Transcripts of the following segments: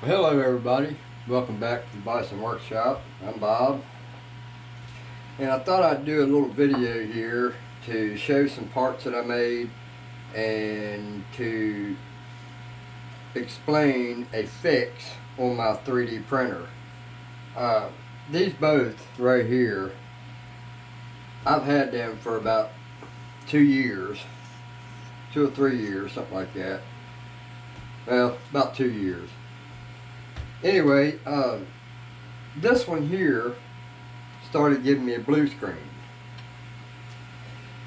Well, hello everybody, welcome back to the Bison Workshop. I'm Bob, and I thought I'd do a little video here to show some parts that I made and to explain a fix on my 3D printer. These both right here, I've had them for about 2 or 3 years, something like that. Well, about 2 years. Anyway, this one here started giving me a blue screen,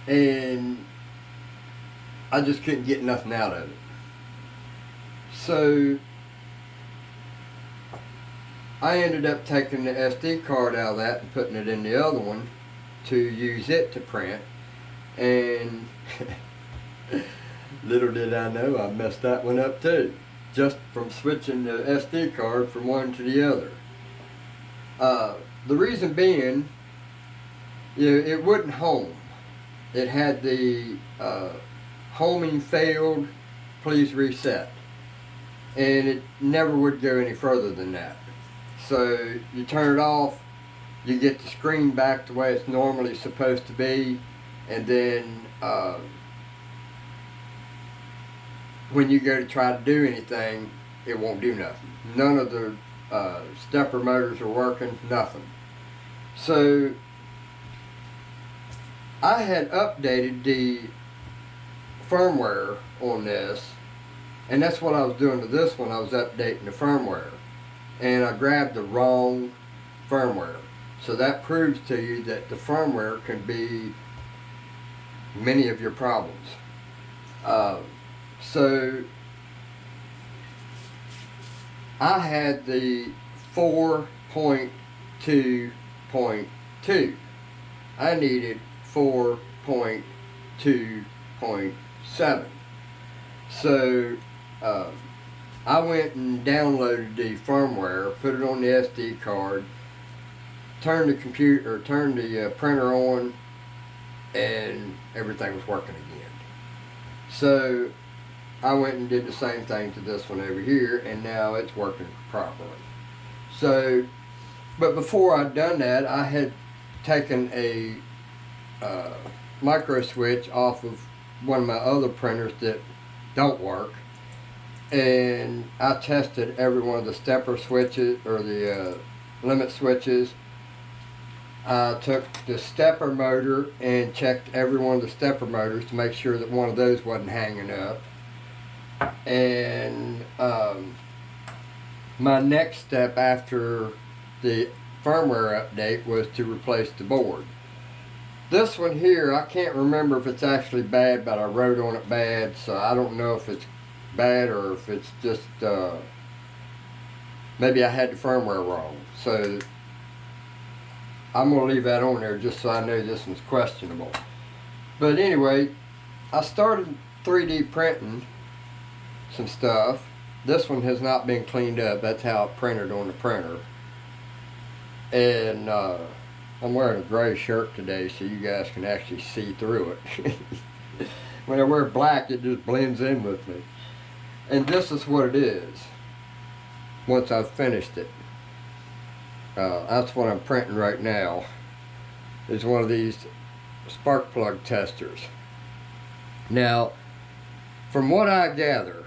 and I just couldn't get nothing out of it. So I ended up taking the SD card out of that and putting it in the other one to use it to print, and little did I know I messed that one up too, just from switching the SD card from one to the other. The reason being, it wouldn't home. It had the homing failed, please reset, and it never would go any further than that. So you turn it off, you get the screen back the way it's normally supposed to be, and then when you go to try to do anything, it won't do nothing. None of the stepper motors are working, nothing. So I had updated the firmware on this, and that's what I was doing to this one. I was updating the firmware, and I grabbed the wrong firmware. So that proves to you that the firmware can be many of your problems. So I had the 4.2.2. I needed 4.2.7. So I went and downloaded the firmware, put it on the SD card, turned the printer on, and everything was working again. So I went and did the same thing to this one over here, and now it's working properly. So, but before I'd done that, I had taken a micro switch off of one of my other printers that don't work, and I tested every one of the stepper switches, or the limit switches. I took the stepper motor and checked every one of the stepper motors to make sure that one of those wasn't hanging up. And my next step after the firmware update was to replace the board. This one here, I can't remember if it's actually bad, but I wrote on it bad, so I don't know if it's bad or if it's just maybe I had the firmware wrong. So I'm going to leave that on there just so I know this one's questionable. But anyway, I started 3D printing some stuff. This one has not been cleaned up. That's how it printed on the printer. And I'm wearing a gray shirt today so you guys can actually see through it. When I wear black, it just blends in with me. And this is what it is once I've finished it. That's what I'm printing right now, is one of these spark plug testers. Now, from what I gather,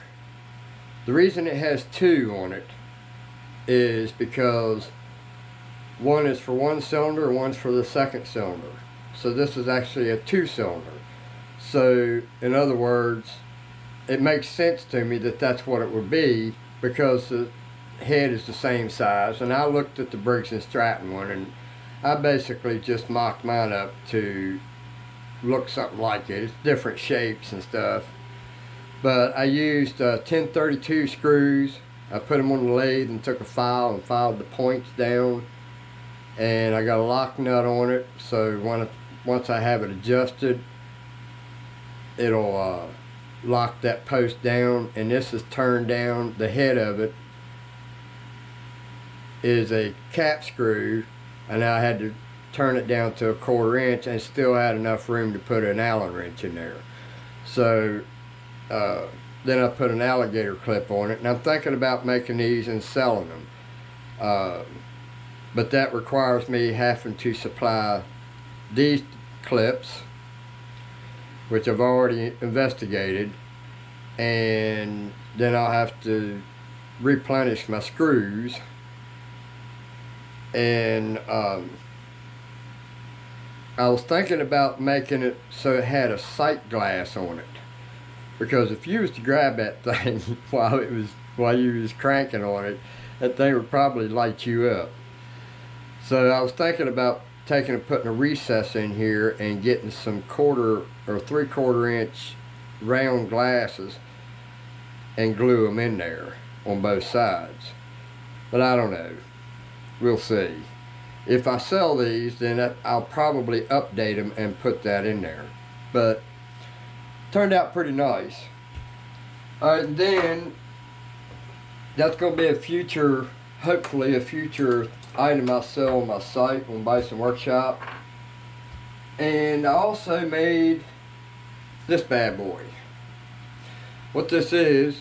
the reason it has two on it is because one is for one cylinder and one's for the second cylinder. So this is actually a two-cylinder. So in other words, it makes sense to me that that's what it would be, because the head is the same size. And I looked at the Briggs & Stratton one, and I basically just mocked mine up to look something like it. It's different shapes and stuff. But I used 1032 screws. I put them on the lathe and took a file and filed the points down. And I got a lock nut on it, so once I have it adjusted, it'll lock that post down. And this is turned down. The head of it is a cap screw, and I had to turn it down to 1/4 inch and still had enough room to put an Allen wrench in there. So then I put an alligator clip on it, and I'm thinking about making these and selling them. But that requires me having to supply these clips, which I've already investigated, and then I'll have to replenish my screws. And I was thinking about making it so it had a sight glass on it, because if you was to grab that thing while you was cranking on it, that thing would probably light you up. So I was thinking about putting a recess in here and getting some 1/4 or 3/4 inch round glasses and glue them in there on both sides. But I don't know. We'll see. If I sell these, then I'll probably update them and put that in there. But turned out pretty nice. Alright, then that's going to be hopefully a future item I sell on my site on Bison Workshop. And I also made this bad boy. What this is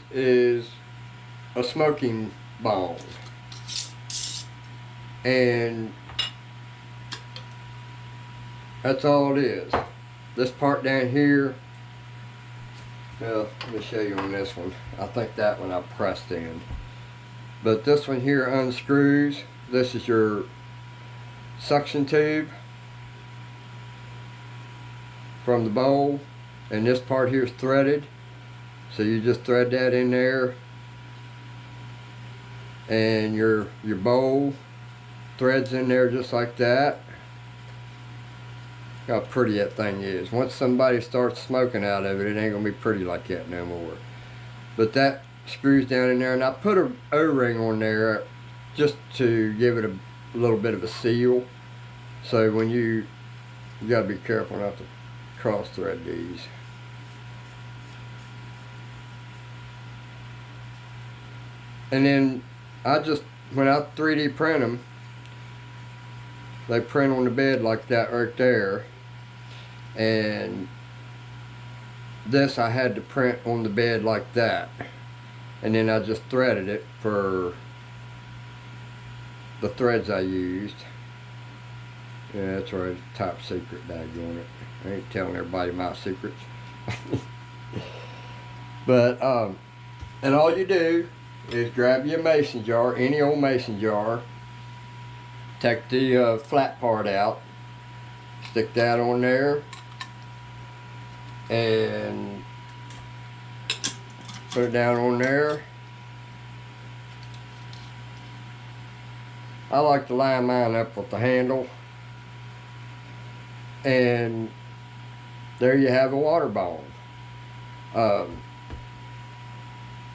a smoking bone. And that's all it is. This part down here, well, let me show you on this one. I think that one I pressed in. But this one here unscrews. This is your suction tube from the bowl, and this part here is threaded, so you just thread that in there, and your bowl threads in there just like that. Look how pretty that thing is. Once somebody starts smoking out of it, it ain't gonna be pretty like that no more. But that screws down in there, and I put a O-ring on there just to give it a little bit of a seal. So when you gotta be careful not to cross thread these. And then when I 3D print them, they print on the bed like that right there. And this I had to print on the bed like that. And then I just threaded it for the threads I used. Yeah, that's right, top secret, daggone it. I ain't telling everybody my secrets. But, and all you do is grab your mason jar, any old mason jar, take the flat part out, stick that on there, and put it down on there. I like to line mine up with the handle, and there you have a water bone.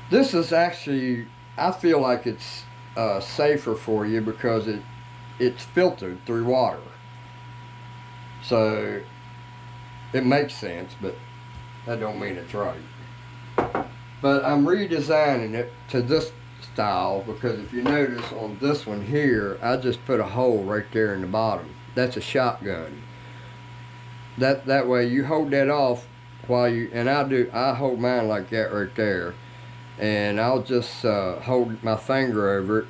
This is actually, I feel like it's safer for you because it's filtered through water. So it makes sense, but that don't mean it's right. But I'm redesigning it to this style because if you notice on this one here, I just put a hole right there in the bottom. That's a shotgun. That way you hold that off while you, and I hold mine like that right there. And I'll just hold my finger over it,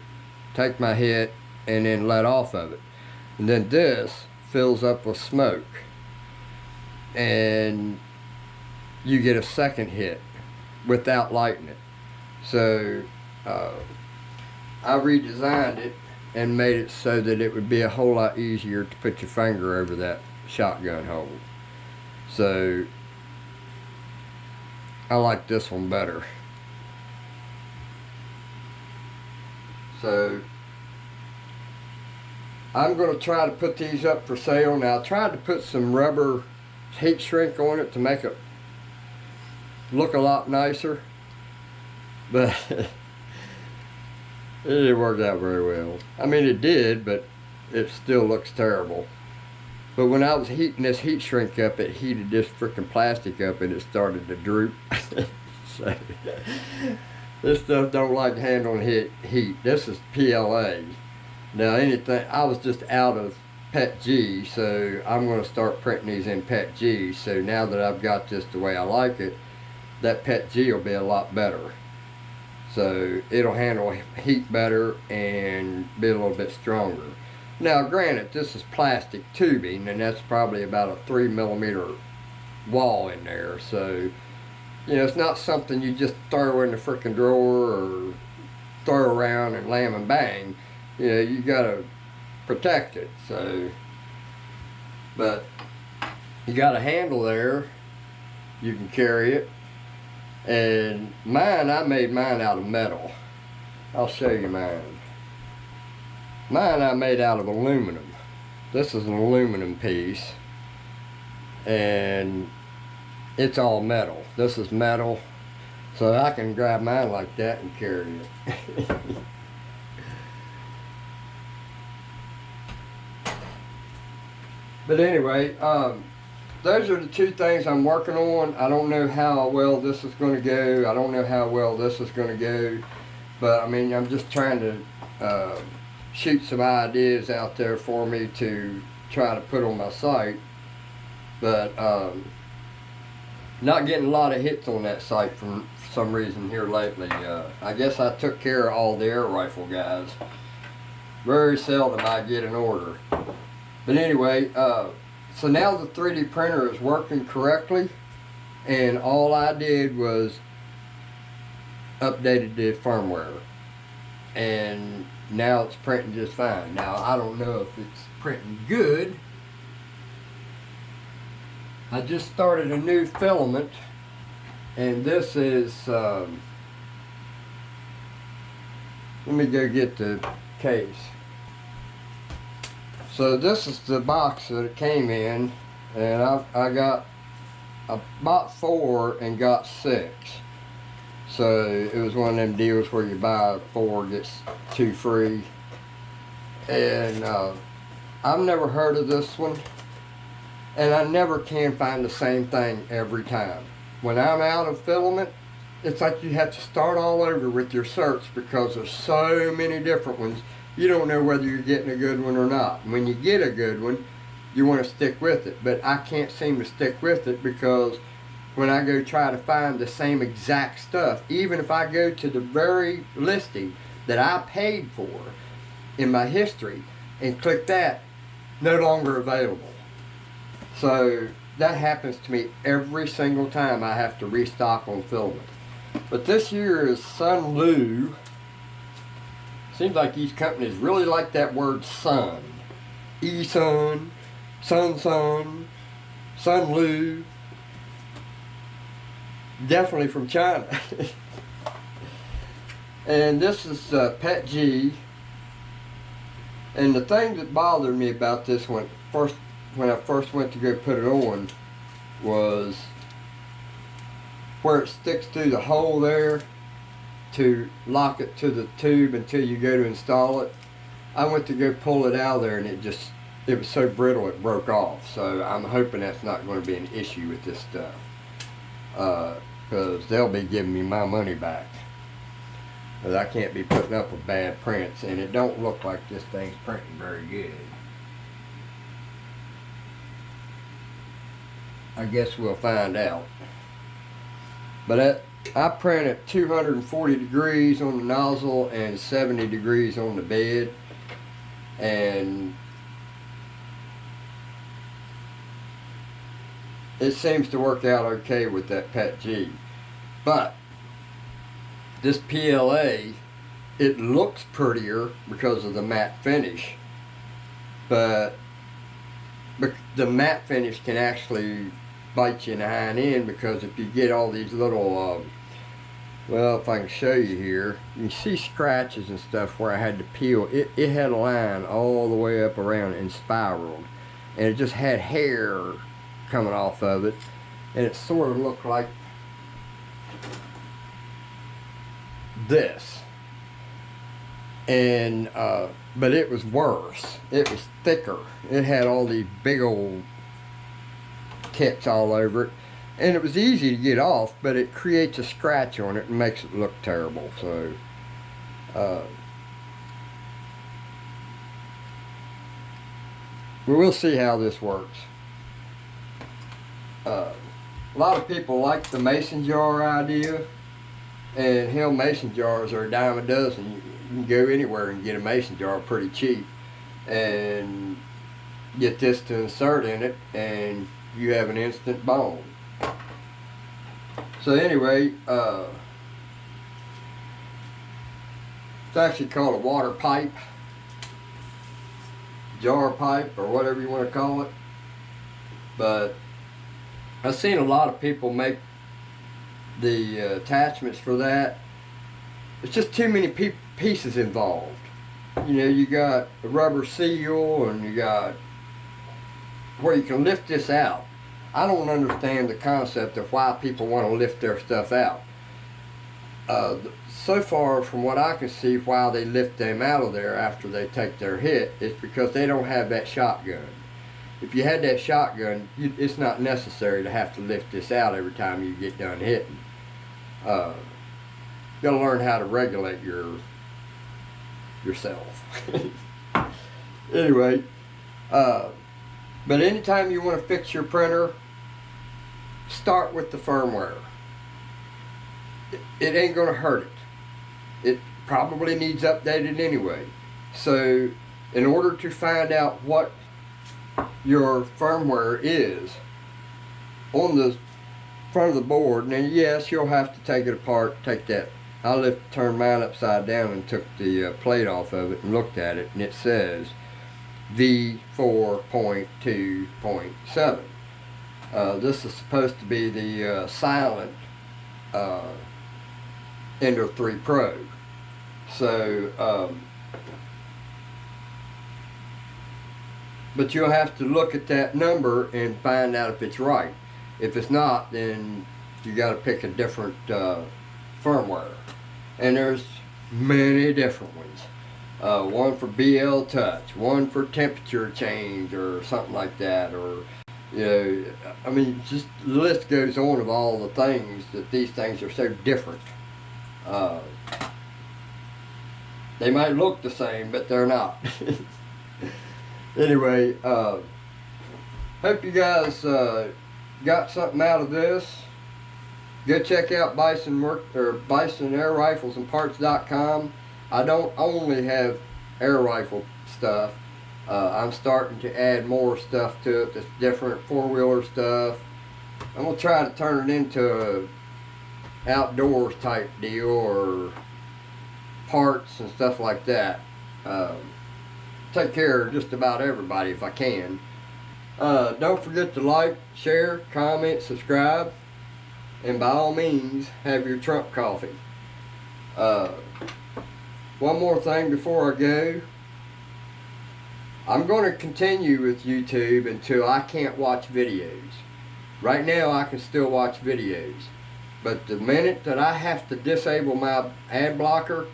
take my hit, and then let off of it. And then this fills up with smoke. And you get a second hit without lighting it. So I redesigned it and made it so that it would be a whole lot easier to put your finger over that shotgun hole. So I like this one better. So I'm going to try to put these up for sale. Now I tried to put some rubber heat shrink on it to make it look a lot nicer, but it didn't work out very well. I mean it did, but it still looks terrible. But when I was heating this heat shrink up, it heated this freaking plastic up and it started to droop. So this stuff don't like handling heat. This is PLA. Now anything, I was just out of PET G, so I'm going to start printing these in PET G. So now that I've got this the way I like it, that PETG will be a lot better. So it'll handle heat better and be a little bit stronger. Now granted, this is plastic tubing, and that's probably about a 3mm wall in there. So, you know, it's not something you just throw in the frickin' drawer or throw around and lam and bang. You know, you gotta protect it. So, but you got a handle there, you can carry it. And mine, I made mine out of metal. I'll show you mine. Mine I made out of aluminum. This is an aluminum piece, and it's all metal. This is metal, so I can grab mine like that and carry it. But anyway, those are the two things I'm working on. I don't know how well this is going to go. I don't know how well this is going to go. But I mean, I'm just trying to shoot some ideas out there for me to try to put on my site. But not getting a lot of hits on that site for some reason here lately. I guess I took care of all the air rifle guys. Very seldom I get an order. But anyway, so now the 3D printer is working correctly, and all I did was updated the firmware, and now it's printing just fine. Now I don't know if it's printing good. I just started a new filament, and this is let me go get the case. So this is the box that it came in, and I bought 4 and got 6. So it was one of them deals where you buy 4 gets 2 free. And I've never heard of this one, and I never can find the same thing every time. When I'm out of filament, it's like you have to start all over with your search because there's so many different ones. You don't know whether you're getting a good one or not. When you get a good one, you want to stick with it. But I can't seem to stick with it because when I go try to find the same exact stuff, even if I go to the very listing that I paid for in my history and click that, no longer available. So that happens to me every single time I have to restock on filament. But this year is Sunlu. Seems like these companies really like that word sun. E-Sun, Sun, Sunlu. Definitely from China. And this is PETG. And the thing that bothered me about this one, when I first went to go put it on, was where it sticks through the hole there to lock it to the tube until you go to install it. I went to go pull it out of there, and it was so brittle it broke off. So I'm hoping that's not going to be an issue with this stuff, because they'll be giving me my money back. Because I can't be putting up with bad prints, and it don't look like this thing's printing very good. I guess we'll find out. But I print at 240 degrees on the nozzle and 70 degrees on the bed, and it seems to work out okay with that PETG. But this PLA, it looks prettier because of the matte finish, but the matte finish can actually bite you in the hind end, because if you get all these little well, if I can show you here, you see scratches and stuff where I had to peel it. It had a line all the way up around and spiraled, and it just had hair coming off of it, and it sort of looked like this. And but it was worse. It was thicker. It had all these big old tips all over it, and it was easy to get off, but it creates a scratch on it and makes it look terrible. So we'll see how this works. A lot of people like the mason jar idea, and hell, mason jars are a dime a dozen. You can go anywhere and get a mason jar pretty cheap, and get this to insert in it, and you have an instant bone. So anyway, it's actually called a water pipe, jar pipe, or whatever you want to call it. But I've seen a lot of people make the attachments for that. It's just too many pieces involved. You know, you got the rubber seal, and you got where you can lift this out. I don't understand the concept of why people want to lift their stuff out. So far, from what I can see, why they lift them out of there after they take their hit is because they don't have that shotgun. If you had that shotgun, it's not necessary to have to lift this out every time you get done hitting. You gotta learn how to regulate yourself. Anyway, but anytime you want to fix your printer, start with the firmware. It ain't gonna hurt it. It probably needs updated anyway. So in order to find out what your firmware is on the front of the board, now yes, you'll have to take it apart, take that. I turned mine upside down and took the plate off of it and looked at it, and it says V4.2.7. This is supposed to be the silent Ender 3 Pro. So, but you'll have to look at that number and find out if it's right. If it's not, then you got to pick a different firmware. And there's many different ones. One for BL Touch, one for temperature change or something like that, or you know, I mean, just the list goes on of all the things that these things are so different. They might look the same, but they're not. Anyway, hope you guys got something out of this. Go check out Bison Air Rifles and Parts.com. I don't only have air rifle stuff. I'm starting to add more stuff to it that's different, four-wheeler stuff. I'm going to try to turn it into a outdoors type deal, or parts and stuff like that. Take care of just about everybody if I can. Don't forget to like, share, comment, subscribe, and by all means, have your Trump coffee. One more thing before I go. I'm going to continue with YouTube until I can't watch videos. Right now I can still watch videos, but the minute that I have to disable my ad blocker,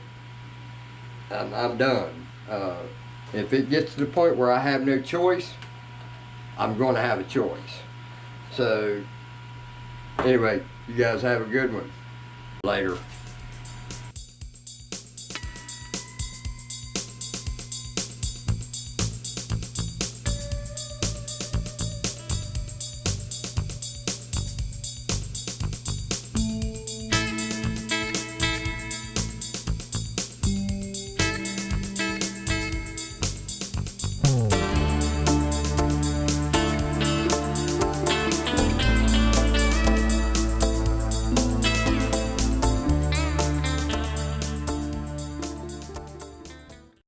I'm done. If it gets to the point where I have no choice, I'm going to have a choice. So anyway, you guys have a good one. Later.